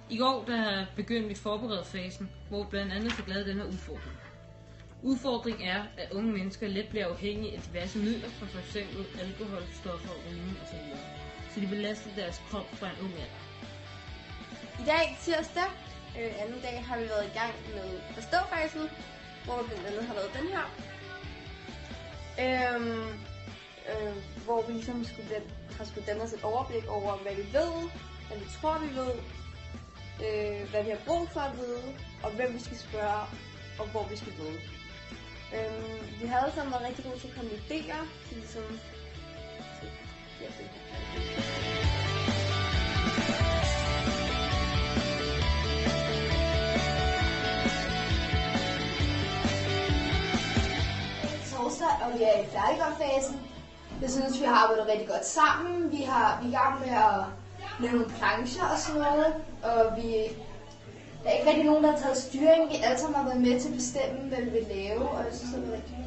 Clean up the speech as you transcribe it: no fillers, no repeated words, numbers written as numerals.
I går der begyndte vi forberedelsesfasen, hvor vi blandt andet fik lavet den her udfordring. Udfordringen er, at unge mennesker let bliver afhængige af diverse midler, som f.eks. alkohol, stoffer, rygning osv. Så de belaster deres krop fra en ung alder. I dag, tirsdag, anden dag, har vi været i gang med forståfasen, hvor vi blandt andet har lavet den her. Hvor vi ligesom har skulle danne os et overblik over, hvad vi ved, hvad vi tror, vi ved, hvad vi har brug for at vide, og hvem vi skal spørge, og hvor vi skal vide. Vi har alle sammen været rigtig gode til at komme med idéer, til ligesom... Torsdag, og vi er i færdiggørfasen. Jeg synes, vi har arbejdet rigtig godt sammen. Vi er i gang med at lave nogle plancher og sådan noget, og der er ikke rigtig nogen, der har taget styring. Vi alle sammen har været med til at bestemme, hvad vi vil lave, og jeg synes, det er rigtig